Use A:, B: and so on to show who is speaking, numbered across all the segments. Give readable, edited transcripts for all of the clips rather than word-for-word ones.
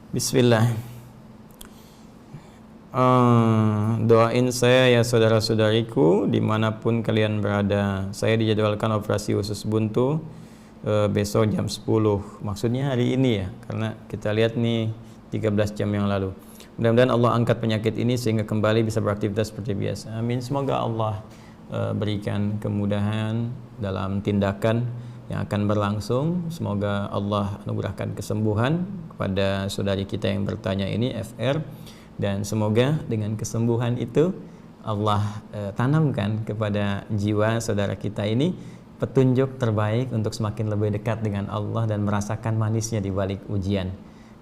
A: Bismillah. Doain saya ya saudara-saudariku dimanapun kalian berada. Saya dijadwalkan operasi usus buntu besok jam 10. Maksudnya hari ini ya, karena kita lihat nih 13 jam yang lalu. Mudah-mudahan Allah angkat penyakit ini sehingga kembali bisa beraktivitas seperti biasa. Amin. Semoga Allah berikan kemudahan dalam tindakan yang akan berlangsung. Semoga Allah anugerahkan kesembuhan kepada saudari kita yang bertanya ini, FR. Dan semoga dengan kesembuhan itu Allah tanamkan kepada jiwa saudara kita ini petunjuk terbaik untuk semakin lebih dekat dengan Allah dan merasakan manisnya di balik ujian.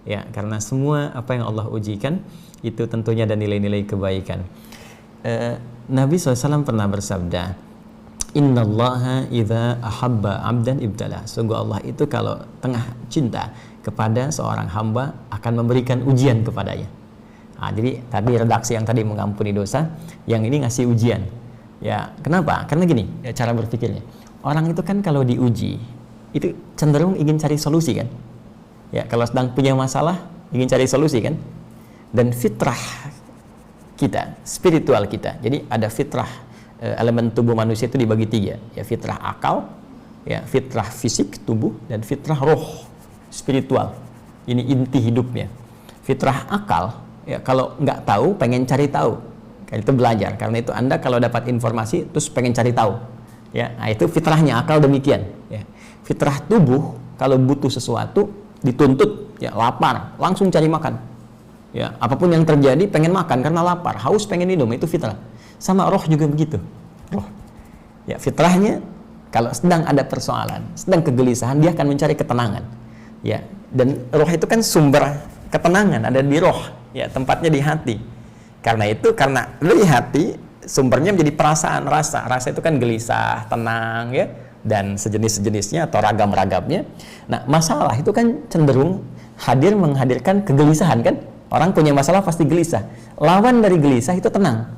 A: Ya, karena semua apa yang Allah ujikan itu tentunya ada nilai-nilai kebaikan. Nabi SAW pernah bersabda, Innallaha idza ahabba abdan ibtala. Sungguh Allah itu kalau tengah cinta kepada seorang hamba akan memberikan ujian kepadanya. Nah, jadi tadi redaksi yang tadi mengampuni dosa, yang ini ngasih ujian. Ya, kenapa? Karena gini, ya, cara berpikirnya. Orang itu kan kalau diuji, itu cenderung ingin cari solusi kan? Ya, kalau sedang punya masalah, ingin cari solusi kan? Dan fitrah kita, spiritual kita. Jadi ada fitrah, elemen tubuh manusia itu dibagi 3. Ya, fitrah akal, ya, fitrah fisik tubuh, dan fitrah roh, spiritual. Ini inti hidupnya. Fitrah akal, ya, kalau nggak tahu pengen cari tahu, itu belajar. Karena itu Anda kalau dapat informasi terus pengen cari tahu, ya, nah, itu fitrahnya akal demikian. Ya. Fitrah tubuh kalau butuh sesuatu dituntut, ya, lapar langsung cari makan, ya, apapun yang terjadi pengen makan karena lapar, haus pengen minum, itu fitrah. Sama roh juga begitu, roh, ya, fitrahnya kalau sedang ada persoalan, sedang kegelisahan, dia akan mencari ketenangan, ya, dan roh itu kan sumber ketenangan ada di roh. Ya, tempatnya di hati. Karena itu, karena dari hati sumbernya menjadi perasaan, rasa. Rasa itu kan gelisah, tenang, ya, dan sejenis-sejenisnya atau ragam-ragamnya. Nah, masalah itu kan cenderung menghadirkan kegelisahan kan? Orang punya masalah pasti gelisah. Lawan dari gelisah itu tenang.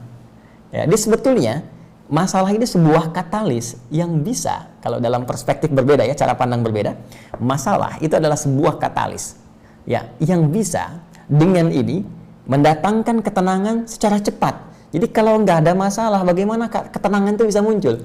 A: Ya, dia sebetulnya masalah ini sebuah katalis yang bisa, kalau dalam perspektif berbeda ya, cara pandang berbeda, masalah itu adalah sebuah katalis. Ya, yang bisa dengan ini mendatangkan ketenangan secara cepat. Jadi kalau nggak ada masalah, bagaimana ketenangan itu bisa muncul?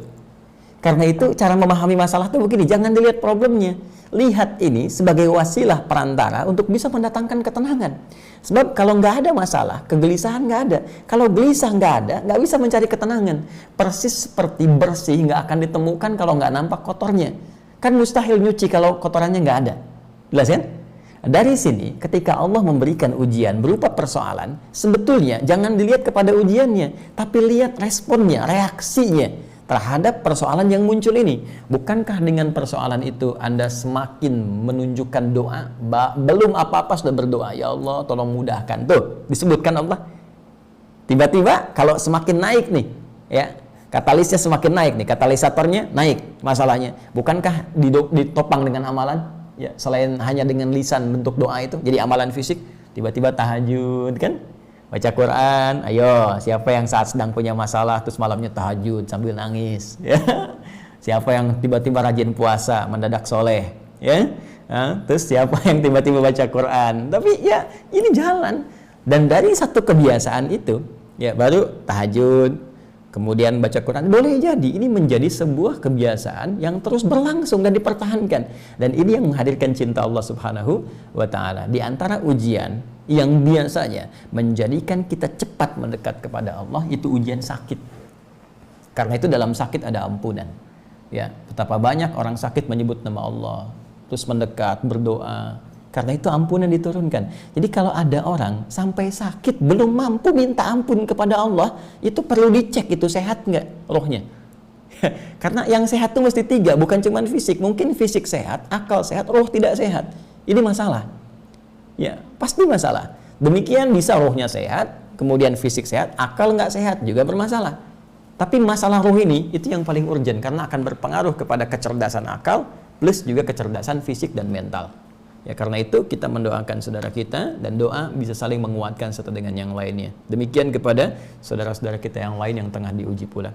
A: Karena itu cara memahami masalah itu begini, jangan dilihat problemnya. Lihat ini sebagai wasilah perantara untuk bisa mendatangkan ketenangan. Sebab kalau nggak ada masalah, kegelisahan nggak ada. Kalau gelisah nggak ada, nggak bisa mencari ketenangan. Persis seperti bersih nggak akan ditemukan kalau nggak nampak kotornya. Kan mustahil nyuci kalau kotorannya nggak ada. Jelas kan? Dari sini, ketika Allah memberikan ujian berupa persoalan, sebetulnya jangan dilihat kepada ujiannya, tapi lihat responnya, reaksinya terhadap persoalan yang muncul ini. Bukankah dengan persoalan itu Anda semakin menunjukkan doa? Belum apa-apa sudah berdoa, ya Allah tolong mudahkan. Tuh, disebutkan Allah. Tiba-tiba kalau semakin naik nih, ya, katalisnya semakin naik nih, katalisatornya naik masalahnya. Bukankah ditopang dengan amalan? Ya, selain hanya dengan lisan bentuk doa itu jadi amalan fisik, tiba-tiba tahajud kan, baca Quran. Ayo, siapa yang saat sedang punya masalah terus malamnya tahajud sambil nangis, ya? Siapa yang tiba-tiba rajin puasa mendadak soleh, ya? Terus siapa yang tiba-tiba baca Quran? Tapi ya ini jalan, dan dari satu kebiasaan itu ya baru tahajud, kemudian baca Quran, boleh jadi ini menjadi sebuah kebiasaan yang terus berlangsung dan dipertahankan. Dan ini yang menghadirkan cinta Allah Subhanahu wa Ta'ala. Di antara ujian yang biasanya menjadikan kita cepat mendekat kepada Allah, itu ujian sakit. Karena itu dalam sakit ada ampunan. Ya, betapa banyak orang sakit menyebut nama Allah, terus mendekat, berdoa. Karena itu ampunan diturunkan. Jadi kalau ada orang sampai sakit belum mampu minta ampun kepada Allah, itu perlu dicek itu sehat nggak rohnya. Karena yang sehat itu mesti 3, bukan cuma fisik. Mungkin fisik sehat, akal sehat, roh tidak sehat. Ini masalah. Ya, pasti masalah. Demikian bisa rohnya sehat, kemudian fisik sehat, akal nggak sehat juga bermasalah. Tapi masalah roh ini itu yang paling urgent karena akan berpengaruh kepada kecerdasan akal plus juga kecerdasan fisik dan mental. Ya, karena itu kita mendoakan saudara kita, dan doa bisa saling menguatkan satu dengan yang lainnya. Demikian kepada saudara-saudara kita yang lain yang tengah diuji pula.